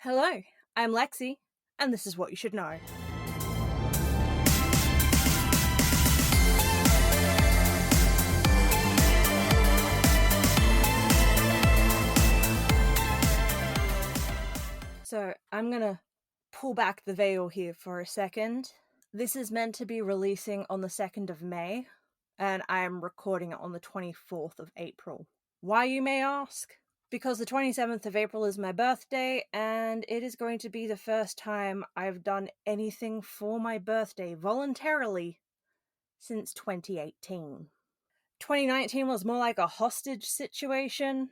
Hello, I'm Lexi, and this is what you should know. So, I'm gonna pull back the veil here for a second. This is meant to be releasing on the 2nd of May, and I am recording it on the 24th of April. Why, you may ask? Because the 27th of April is my birthday, and it is going to be the first time I've done anything for my birthday voluntarily since 2018. 2019 was more like a hostage situation.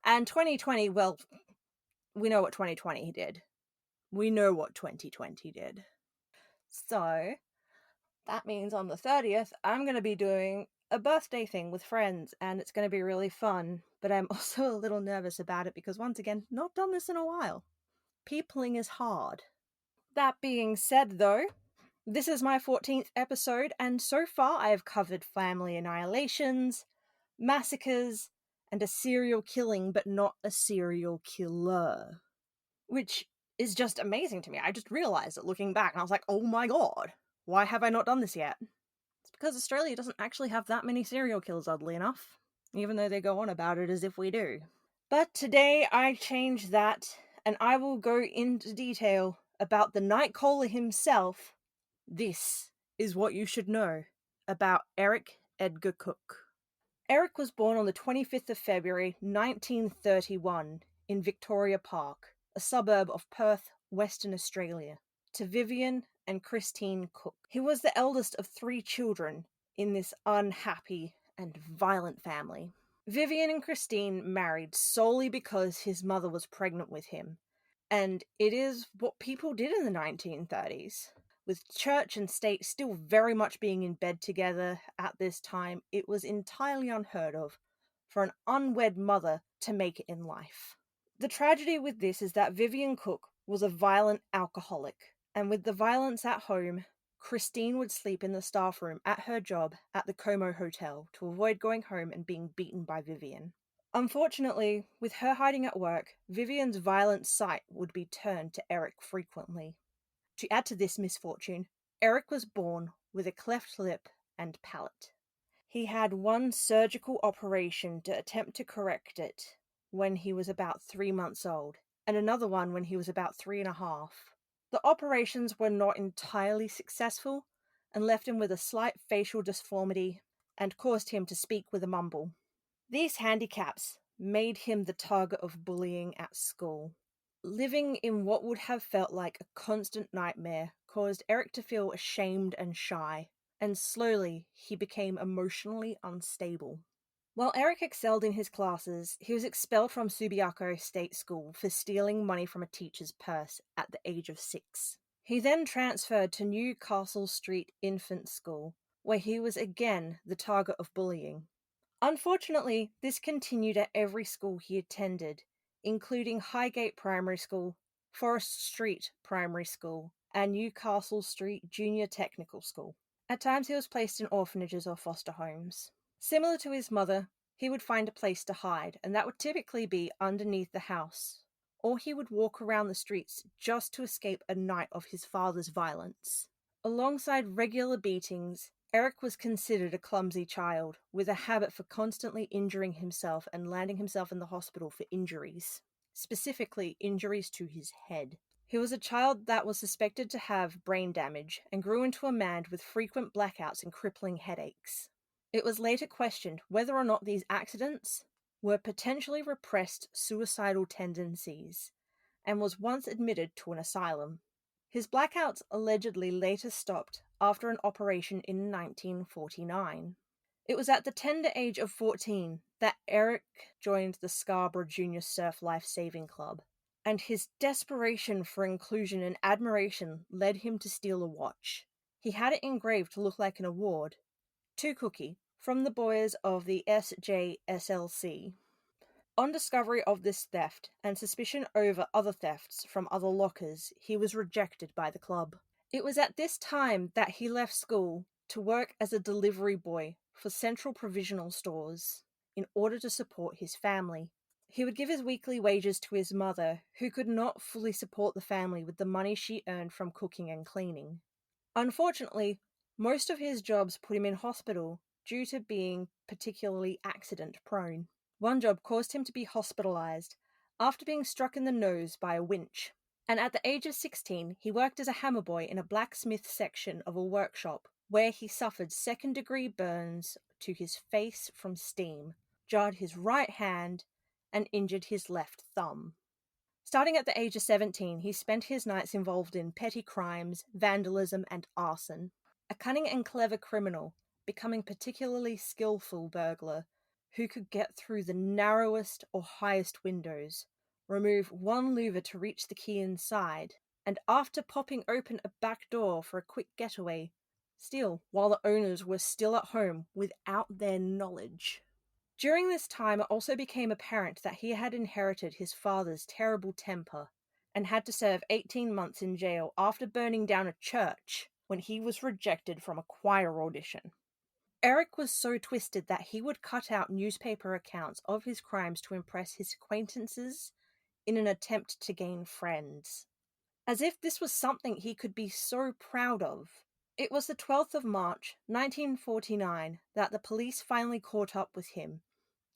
And 2020, well, we know what 2020 did. We know what 2020 did. So, that means on the 30th, I'm going to be doing a birthday thing with friends, and it's going to be really fun. But I'm also a little nervous about it because, once again, not done this in a while. Peopling is hard. That being said, though, this is my 14th episode, and so far I have covered family annihilations, massacres, and a serial killing, but not a serial killer. Which is just amazing to me. I just realised it looking back, and I was like, oh my god, why have I not done this yet? It's because Australia doesn't actually have that many serial killers, oddly enough, even though they go on about it as if we do. But today I change that, and I will go into detail about the Nightcaller himself. This is what you should know about Eric Edgar Cooke. Eric was born on the 25th of February 1931 in Victoria Park, a suburb of Perth, Western Australia, to Vivian and Christine Cooke. He was the eldest of 3 children in this unhappy and violent family. Vivian and Christine married solely because his mother was pregnant with him, and it is what people did in the 1930s. With church and state still very much being in bed together at this time, it was entirely unheard of for an unwed mother to make it in life. The tragedy with this is that Vivian Cooke was a violent alcoholic, and with the violence at home, Christine would sleep in the staff room at her job at the Como Hotel to avoid going home and being beaten by Vivian. Unfortunately, with her hiding at work, Vivian's violent sight would be turned to Eric frequently. To add to this misfortune, Eric was born with a cleft lip and palate. He had one surgical operation to attempt to correct it when he was about 3 months old, and another one when he was about 3.5. The operations were not entirely successful and left him with a slight facial deformity and caused him to speak with a mumble. These handicaps made him the target of bullying at school. Living in what would have felt like a constant nightmare caused Eric to feel ashamed and shy, and slowly he became emotionally unstable. While Eric excelled in his classes, he was expelled from Subiaco State School for stealing money from a teacher's purse at the age of 6. He then transferred to Newcastle Street Infant School, where he was again the target of bullying. Unfortunately, this continued at every school he attended, including Highgate Primary School, Forest Street Primary School, and Newcastle Street Junior Technical School. At times he was placed in orphanages or foster homes. Similar to his mother, he would find a place to hide, and that would typically be underneath the house, or he would walk around the streets just to escape a night of his father's violence. Alongside regular beatings, Eric was considered a clumsy child, with a habit for constantly injuring himself and landing himself in the hospital for injuries, specifically injuries to his head. He was a child that was suspected to have brain damage and grew into a man with frequent blackouts and crippling headaches. It was later questioned whether or not these accidents were potentially repressed suicidal tendencies, and was once admitted to an asylum. His blackouts allegedly later stopped after an operation in 1949. It was at the tender age of 14 that Eric joined the Scarborough Junior Surf Life Saving Club, and his desperation for inclusion and admiration led him to steal a watch. He had it engraved to look like an award, to Cookie, from the boys of the SJSLC. On discovery of this theft and suspicion over other thefts from other lockers, he was rejected by the club. It was at this time that he left school to work as a delivery boy for Central Provisional Stores in order to support his family. He would give his weekly wages to his mother, who could not fully support the family with the money she earned from cooking and cleaning. Unfortunately, most of his jobs put him in hospital due to being particularly accident prone. One job caused him to be hospitalized after being struck in the nose by a winch. And at the age of 16, he worked as a hammer boy in a blacksmith section of a workshop where he suffered second-degree burns to his face from steam, jarred his right hand, and injured his left thumb. Starting at the age of 17, he spent his nights involved in petty crimes, vandalism, and arson. A cunning and clever criminal, becoming particularly skillful burglar who could get through the narrowest or highest windows, remove one louver to reach the key inside, and after popping open a back door for a quick getaway, steal while the owners were still at home without their knowledge. During this time, it also became apparent that he had inherited his father's terrible temper and had to serve 18 months in jail after burning down a church when he was rejected from a choir audition. Eric was so twisted that he would cut out newspaper accounts of his crimes to impress his acquaintances in an attempt to gain friends. As if this was something he could be so proud of. It was the 12th of March, 1949, that the police finally caught up with him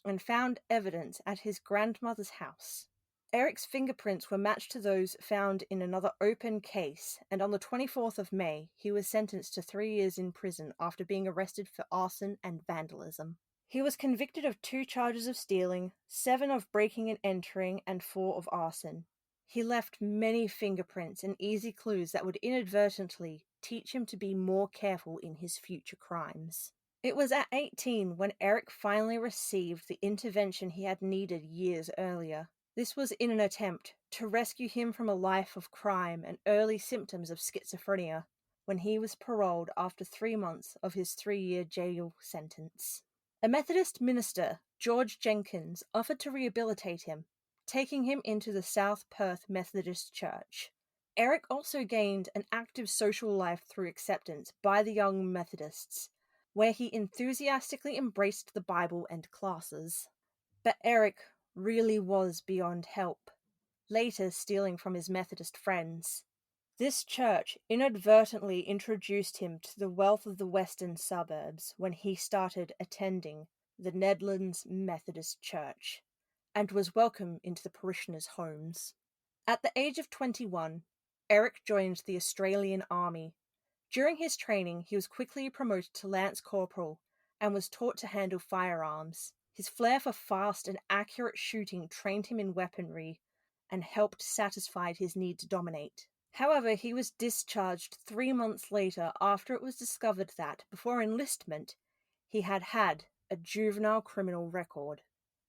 and found evidence at his grandmother's house. Eric's fingerprints were matched to those found in another open case, and on the 24th of May, he was sentenced to 3 years in prison after being arrested for arson and vandalism. He was convicted of 2 charges of stealing, 7 of breaking and entering, and 4 of arson. He left many fingerprints and easy clues that would inadvertently teach him to be more careful in his future crimes. It was at 18 when Eric finally received the intervention he had needed years earlier. This was in an attempt to rescue him from a life of crime and early symptoms of schizophrenia when he was paroled after 3 months of his 3-year jail sentence. A Methodist minister, George Jenkins, offered to rehabilitate him, taking him into the South Perth Methodist Church. Eric also gained an active social life through acceptance by the young Methodists, where he enthusiastically embraced the Bible and classes. But Eric really was beyond help, later stealing from his Methodist friends. This church inadvertently introduced him to the wealth of the western suburbs when he started attending the Nedlands Methodist Church, and was welcomed into the parishioners' homes. At the age of 21, Eric joined the Australian Army. During his training, he was quickly promoted to Lance Corporal and was taught to handle firearms. His flair for fast and accurate shooting trained him in weaponry and helped satisfy his need to dominate. However, he was discharged 3 months later after it was discovered that, before enlistment, he had had a juvenile criminal record.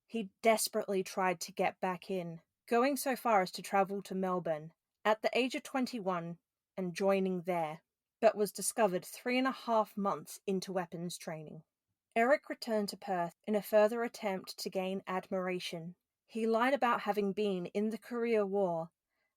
He desperately tried to get back in, going so far as to travel to Melbourne at the age of 21 and joining there, but was discovered 3.5 months into weapons training. Eric returned to Perth in a further attempt to gain admiration. He lied about having been in the Korea War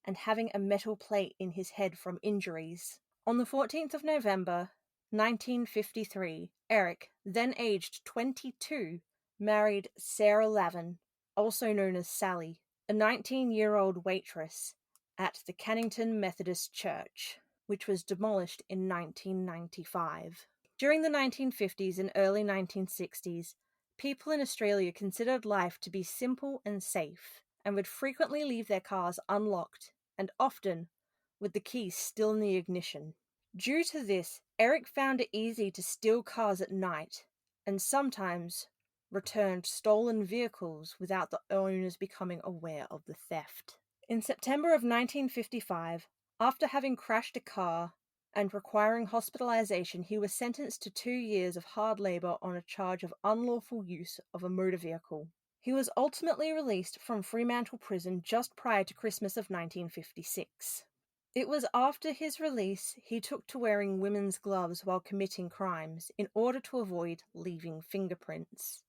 and having a metal plate in his head from injuries. On the 14th of November, 1953, Eric, then aged 22, married Sarah Lavin, also known as Sally, a 19-year-old waitress at the Cannington Methodist Church, which was demolished in 1995. During the 1950s and early 1960s, people in Australia considered life to be simple and safe, and would frequently leave their cars unlocked, and often with the keys still in the ignition. Due to this, Eric found it easy to steal cars at night, and sometimes returned stolen vehicles without the owners becoming aware of the theft. In September of 1955, after having crashed a car and requiring hospitalization, he was sentenced to 2 years of hard labor on a charge of unlawful use of a motor vehicle. He was ultimately released from Fremantle Prison just prior to Christmas of 1956. It was after his release he took to wearing women's gloves while committing crimes in order to avoid leaving fingerprints,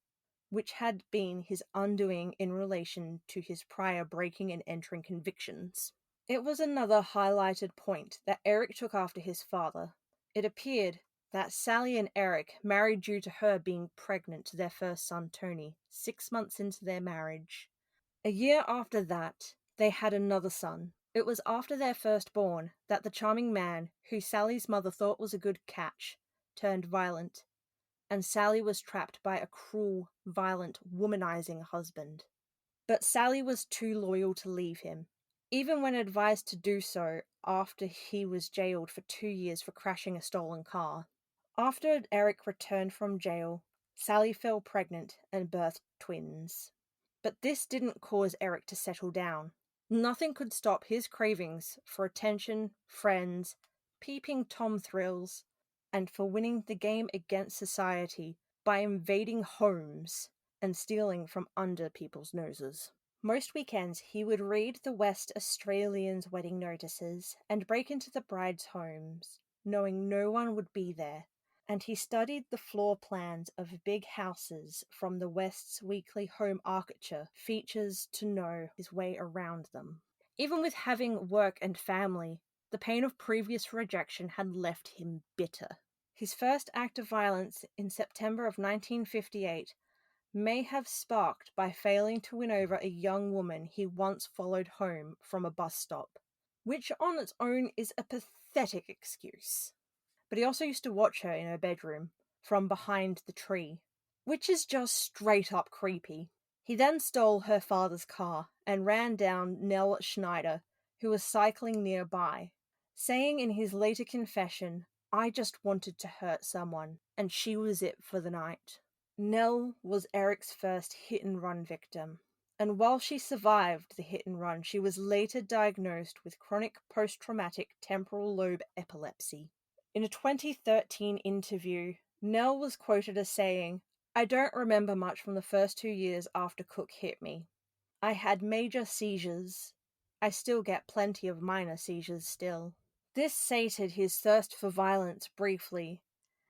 which had been his undoing in relation to his prior breaking and entering convictions. It was another highlighted point that Eric took after his father. It appeared that Sally and Eric married due to her being pregnant to their first son, Tony, 6 months into their marriage. A year after that, they had another son. It was after their firstborn that the charming man, who Sally's mother thought was a good catch, turned violent, and Sally was trapped by a cruel, violent, womanizing husband. But Sally was too loyal to leave him, even when advised to do so after he was jailed for 2 years for crashing a stolen car. After Eric returned from jail, Sally fell pregnant and birthed twins. But this didn't cause Eric to settle down. Nothing could stop his cravings for attention, friends, peeping Tom thrills, and for winning the game against society by invading homes and stealing from under people's noses. Most weekends, he would read the West Australians' wedding notices and break into the brides' homes, knowing no one would be there, and he studied the floor plans of big houses from the West's weekly home architecture features to know his way around them. Even with having work and family, the pain of previous rejection had left him bitter. His first act of violence in September of 1958 may have sparked by failing to win over a young woman he once followed home from a bus stop, which on its own is a pathetic excuse. But he also used to watch her in her bedroom from behind the tree, which is just straight up creepy. He then stole her father's car and ran down Nell Schneider, who was cycling nearby, saying in his later confession, "I just wanted to hurt someone, and she was it for the night." Nell was Eric's first hit-and-run victim, and while she survived the hit-and-run, she was later diagnosed with chronic post-traumatic temporal lobe epilepsy. In a 2013 interview, Nell was quoted as saying, "I don't remember much from the first 2 years after Cook hit me. I had major seizures. I still get plenty of minor seizures still." This sated his thirst for violence briefly,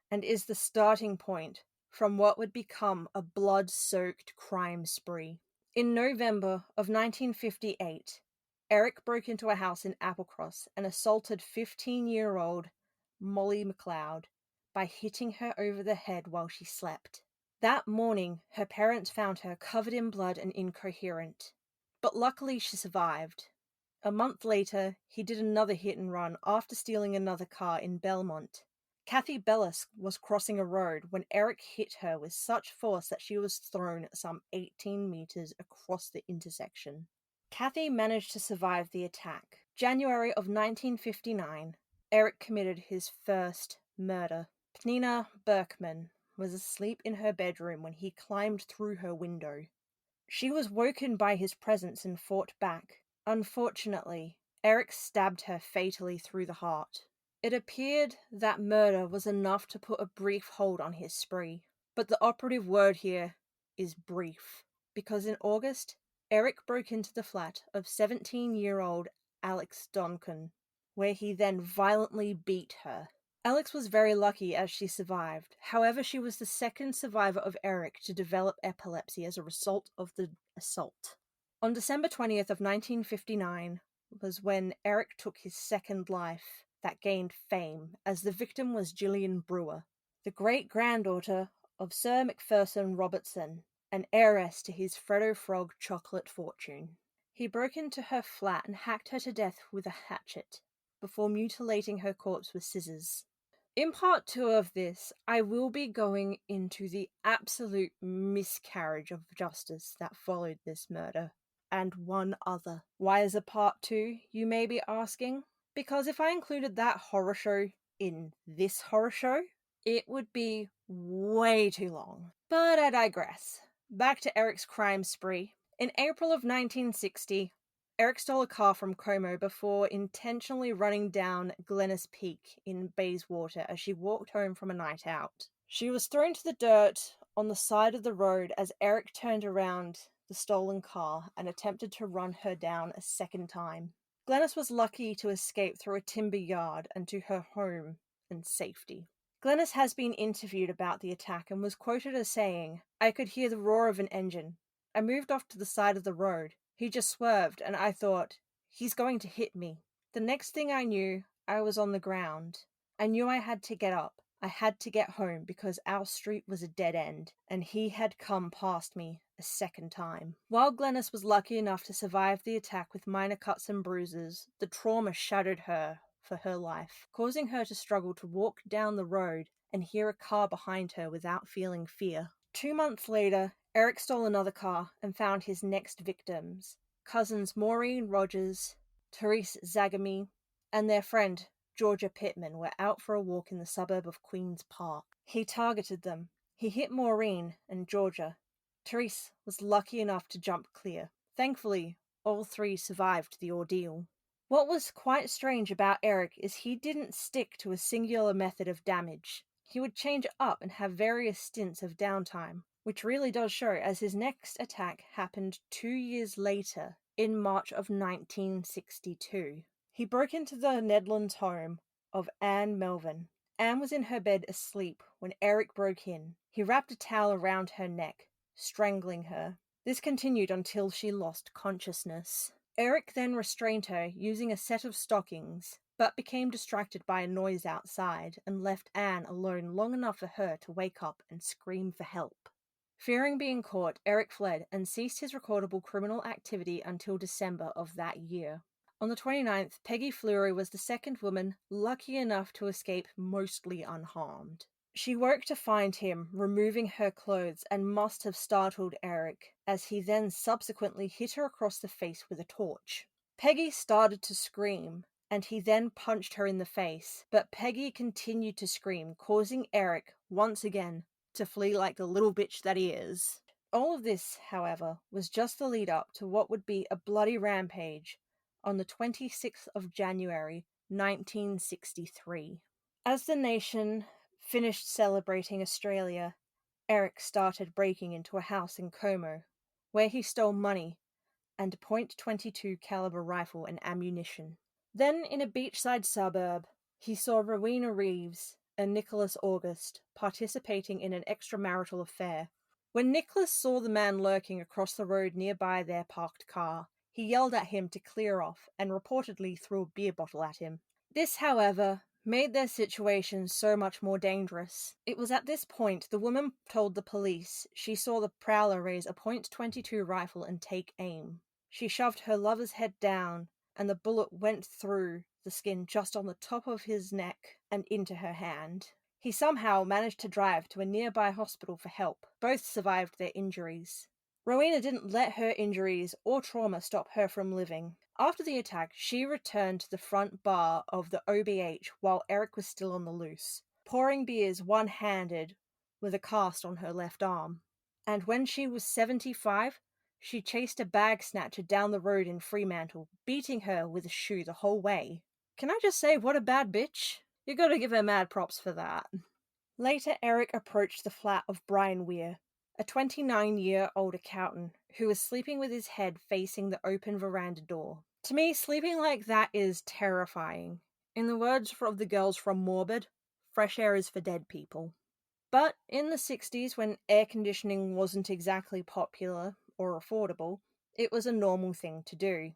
and is the starting point from what would become a blood-soaked crime spree. In November of 1958, Eric broke into a house in Applecross and assaulted 15-year-old Molly McLeod by hitting her over the head while she slept. That morning, her parents found her covered in blood and incoherent, but luckily she survived. A month later, he did another hit and run after stealing another car in Belmont. Kathy Bellis was crossing a road when Eric hit her with such force that she was thrown some 18 meters across the intersection. Kathy managed to survive the attack. January of 1959, Eric committed his first murder. Pnina Berkman was asleep in her bedroom when he climbed through her window. She was woken by his presence and fought back. Unfortunately, Eric stabbed her fatally through the heart. It appeared that murder was enough to put a brief hold on his spree. But the operative word here is brief, because in August, Eric broke into the flat of 17-year-old Alex Donkin, where he then violently beat her. Alex was very lucky as she survived. However, she was the second survivor of Eric to develop epilepsy as a result of the assault. On December 20th of 1959 was when Eric took his second life that gained fame, as the victim was Gillian Brewer, the great-granddaughter of Sir Macpherson Robertson, an heiress to his Freddo Frog chocolate fortune. He broke into her flat and hacked her to death with a hatchet, before mutilating her corpse with scissors. In part 2 of this, I will be going into the absolute miscarriage of justice that followed this murder, and one other. Why is a part 2, you may be asking? Because if I included that horror show in this horror show, it would be way too long. But I digress. Back to Eric's crime spree. In April of 1960, Eric stole a car from Como before intentionally running down Glennis Peak in Bayswater as she walked home from a night out. She was thrown to the dirt on the side of the road as Eric turned around the stolen car and attempted to run her down a second time. Glennis was lucky to escape through a timber yard and to her home in safety. Glennis has been interviewed about the attack and was quoted as saying, "I could hear the roar of an engine. I moved off to the side of the road. He just swerved and I thought, he's going to hit me. The next thing I knew, I was on the ground. I knew I had to get up. I had to get home because our street was a dead end, and he had come past me a second time. While Glennis was lucky enough to survive the attack with minor cuts and bruises, the trauma shattered her for her life, causing her to struggle to walk down the road and hear a car behind her without feeling fear. 2 months later, Eric stole another car and found his next victims, cousins Maureen Rogers, Therese Zagami, and their friend Georgia Pittman were out for a walk in the suburb of Queen's Park. He targeted them. He hit Maureen and Georgia. Therese was lucky enough to jump clear. Thankfully, all three survived the ordeal. What was quite strange about Eric is he didn't stick to a singular method of damage. He would change up and have various stints of downtime, which really does show as his next attack happened 2 years later, in March of 1962. He broke into the Nedlands home of Anne Melvin. Anne was in her bed asleep when Eric broke in. He wrapped a towel around her neck, strangling her. This continued until she lost consciousness. Eric then restrained her using a set of stockings, but became distracted by a noise outside and left Anne alone long enough for her to wake up and scream for help. Fearing being caught, Eric fled and ceased his recordable criminal activity until December of that year. On the 29th, Peggy Fleury was the second woman lucky enough to escape mostly unharmed. She woke to find him removing her clothes and must have startled Eric, as he then subsequently hit her across the face with a torch. Peggy started to scream, and he then punched her in the face, but Peggy continued to scream, causing Eric, once again, to flee like the little bitch that he is. All of this, however, was just the lead up to what would be a bloody rampage on the 26th of January, 1963. As the nation finished celebrating Australia, Eric started breaking into a house in Como, where he stole money and a .22 caliber rifle and ammunition. Then, in a beachside suburb, he saw Rowena Reeves and Nicholas August participating in an extramarital affair. When Nicholas saw the man lurking across the road nearby their parked car, he yelled at him to clear off and reportedly threw a beer bottle at him. This, however, made their situation so much more dangerous. It was at this point the woman told the police she saw the prowler raise a .22 rifle and take aim. She shoved her lover's head down, and the bullet went through the skin just on the top of his neck and into her hand. He somehow managed to drive to a nearby hospital for help. Both survived their injuries. Rowena didn't let her injuries or trauma stop her from living. After the attack, she returned to the front bar of the OBH while Eric was still on the loose, pouring beers one-handed with a cast on her left arm. And when she was 75, she chased a bag snatcher down the road in Fremantle, beating her with a shoe the whole way. Can I just say, what a bad bitch? You gotta give her mad props for that. Later, Eric approached the flat of Brian Weir, a 29-year-old accountant who was sleeping with his head facing the open veranda door. To me, sleeping like that is terrifying. In the words of the girls from Morbid, fresh air is for dead people. But in the 60s, when air conditioning wasn't exactly popular or affordable, it was a normal thing to do.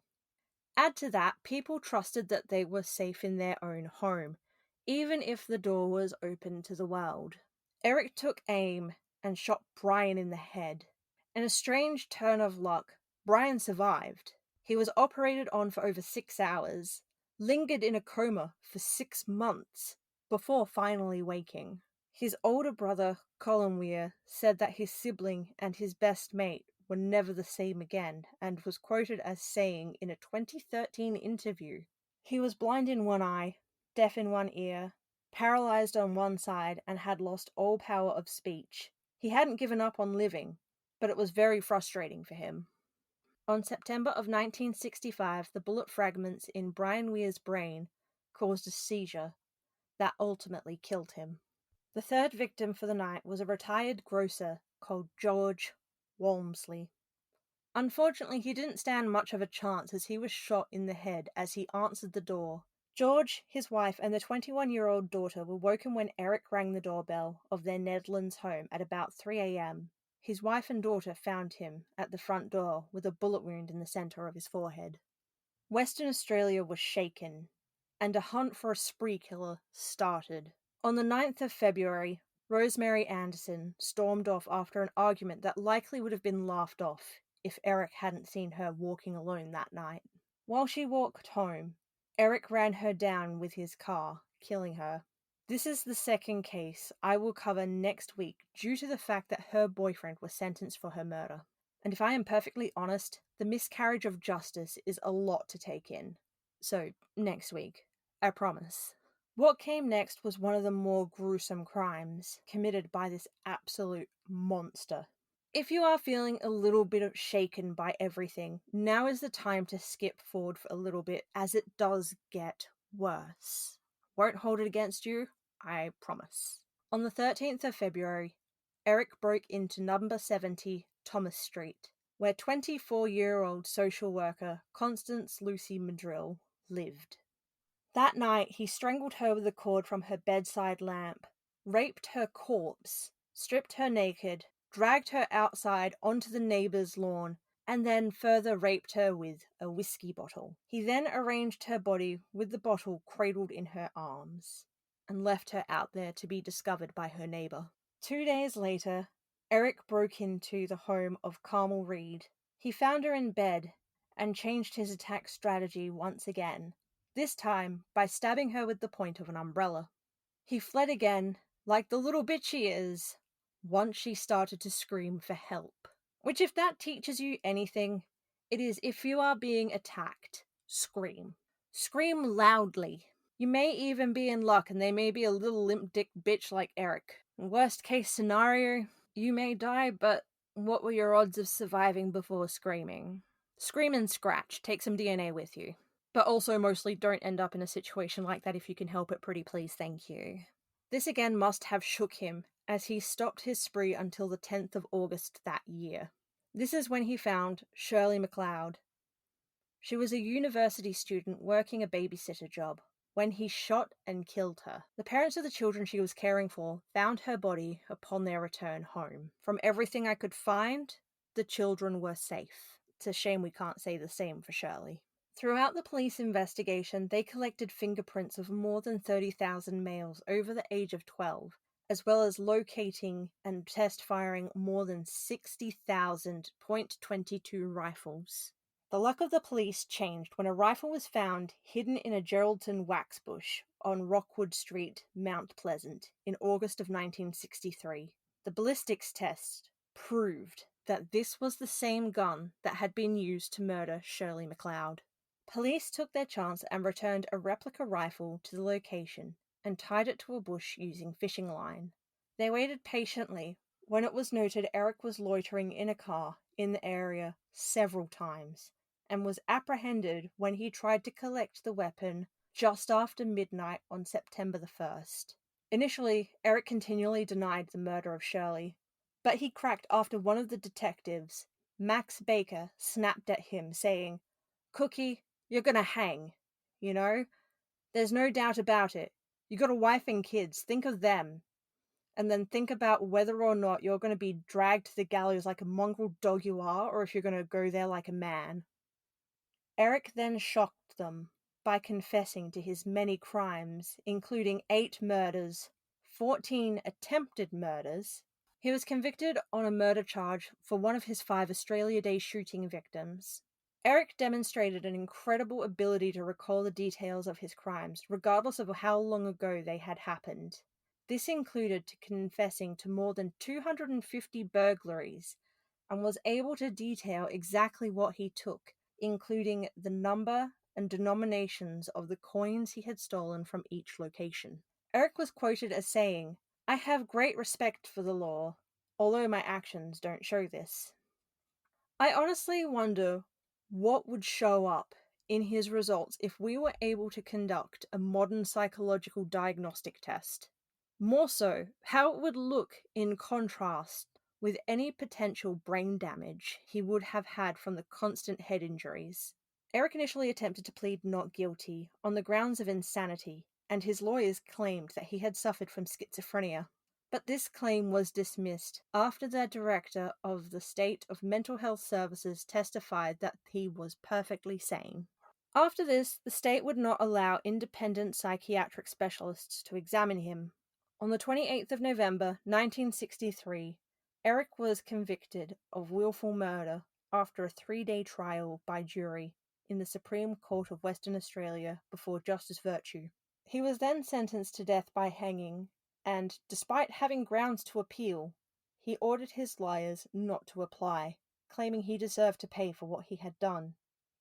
Add to that, people trusted that they were safe in their own home, even if the door was open to the world. Eric took aim and shot Brian in the head. In a strange turn of luck, Brian survived. He was operated on for over 6 hours, lingered in a coma for 6 months, before finally waking. His older brother, Colin Weir, said that his sibling and his best mate were never the same again, and was quoted as saying in a 2013 interview, "He was blind in one eye, deaf in one ear, paralyzed on one side, and had lost all power of speech. He hadn't given up on living, but it was very frustrating for him." On September of 1965, the bullet fragments in Brian Weir's brain caused a seizure that ultimately killed him. The third victim for the night was a retired grocer called George Walmsley. Unfortunately, he didn't stand much of a chance as he was shot in the head as he answered the door. George, his wife, and their 21-year-old daughter were woken when Eric rang the doorbell of their Nedlands home at about 3 a.m. His wife and daughter found him at the front door with a bullet wound in the centre of his forehead. Western Australia was shaken, and a hunt for a spree killer started. On the 9th of February, Rosemary Anderson stormed off after an argument that likely would have been laughed off if Eric hadn't seen her walking alone that night. While she walked home, Eric ran her down with his car, killing her. This is the second case I will cover next week due to the fact that her boyfriend was sentenced for her murder. And if I am perfectly honest, the miscarriage of justice is a lot to take in. So, next week, I promise. What came next was one of the more gruesome crimes committed by this absolute monster. If you are feeling a little bit of shaken by everything, now is the time to skip forward for a little bit as it does get worse. Won't hold it against you, I promise. On the 13th of February, Eric broke into number 70 Thomas Street, where 24-year-old social worker Constance Lucy Madrill lived. That night, he strangled her with a cord from her bedside lamp, raped her corpse, stripped her naked, dragged her outside onto the neighbor's lawn, and then further raped her with a whiskey bottle. He then arranged her body with the bottle cradled in her arms, and left her out there to be discovered by her neighbor. 2 days later, Eric broke into the home of Carmel Reed. He found her in bed and changed his attack strategy once again, this time by stabbing her with the point of an umbrella. He fled again, like the little bitch he is, once she started to scream for help. Which, if that teaches you anything, it is if you are being attacked, scream. Scream loudly. You may even be in luck and they may be a little limp dick bitch like Eric. Worst case scenario, you may die, but what were your odds of surviving before screaming? Scream and scratch. Take some DNA with you. But also mostly don't end up in a situation like that if you can help it, pretty please, thank you. This again must have shook him, as he stopped his spree until the 10th of August that year. This is when he found Shirley MacLeod. She was a university student working a babysitter job when he shot and killed her. The parents of the children she was caring for found her body upon their return home. From everything I could find, the children were safe. It's a shame we can't say the same for Shirley. Throughout the police investigation, they collected fingerprints of more than 30,000 males over the age of 12, as well as locating and test firing more than 60,000 .22 rifles. The luck of the police changed when a rifle was found hidden in a Geraldton wax bush on Rockwood Street, Mount Pleasant, in August of 1963. The ballistics test proved that this was the same gun that had been used to murder Shirley MacLeod. Police took their chance and returned a replica rifle to the location and tied it to a bush using fishing line. They waited patiently when it was noted Eric was loitering in a car in the area several times and was apprehended when he tried to collect the weapon just after midnight on September the 1st. Initially, Eric continually denied the murder of Shirley, but he cracked after one of the detectives, Max Baker, snapped at him saying, "Cookie, you're gonna hang, you know? There's no doubt about it. You got a wife and kids, think of them. And then think about whether or not you're gonna be dragged to the gallows like a mongrel dog you are, or if you're gonna go there like a man." Eric then shocked them by confessing to his many crimes, including 8 murders, 14 attempted murders. He was convicted on a murder charge for one of his 5 Australia Day shooting victims. Eric demonstrated an incredible ability to recall the details of his crimes, regardless of how long ago they had happened. This included confessing to more than 250 burglaries, and was able to detail exactly what he took, including the number and denominations of the coins he had stolen from each location. Eric was quoted as saying, "I have great respect for the law, although my actions don't show this." I honestly wonder what would show up in his results if we were able to conduct a modern psychological diagnostic test. More so, how it would look in contrast with any potential brain damage he would have had from the constant head injuries. Eric initially attempted to plead not guilty on the grounds of insanity, and his lawyers claimed that he had suffered from schizophrenia. But this claim was dismissed after the director of the State of Mental Health Services testified that he was perfectly sane. After this, the state would not allow independent psychiatric specialists to examine him On the 28th of November 1963, Eric was convicted of willful murder after a 3-day trial by jury in the Supreme Court of Western Australia before Justice Virtue. He was then sentenced to death by hanging, and despite having grounds to appeal, he ordered his lawyers not to apply, claiming he deserved to pay for what he had done.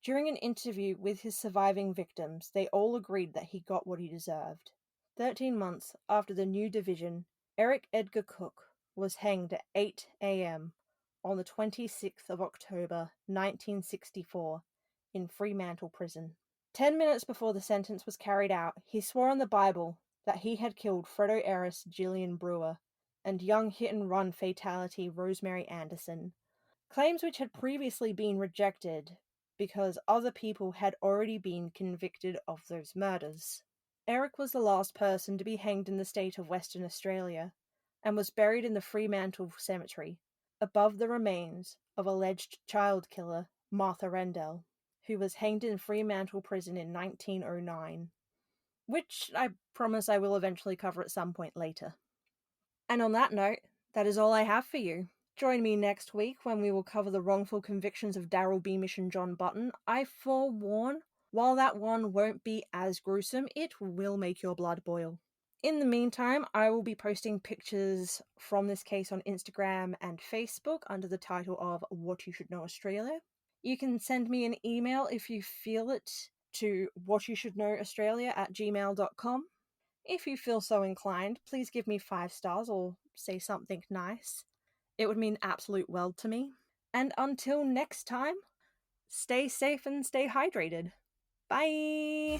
During an interview with his surviving victims, they all agreed that he got what he deserved. 13 months after the new division, Eric Edgar Cook was hanged at 8 a.m. on the 26th of October 1964 in Fremantle Prison. 10 minutes before the sentence was carried out, he swore on the Bible that he had killed Fredo heiress Gillian Brewer and young hit-and-run fatality Rosemary Anderson, claims which had previously been rejected because other people had already been convicted of those murders. Eric was the last person to be hanged in the state of Western Australia and was buried in the Fremantle Cemetery, above the remains of alleged child killer Martha Rendell, who was hanged in Fremantle Prison in 1909, which I promise I will eventually cover at some point later. And on that note, that is all I have for you. Join me next week when we will cover the wrongful convictions of Daryl Beamish and John Button. I forewarn, while that one won't be as gruesome, it will make your blood boil. In the meantime, I will be posting pictures from this case on Instagram and Facebook under the title of What You Should Know Australia. You can send me an email if you feel it to whatyoушouldknowaustralia@gmail.com. If you feel so inclined, please give me 5 stars or say something nice. It would mean absolute world to me. And until next time, stay safe and stay hydrated. Bye!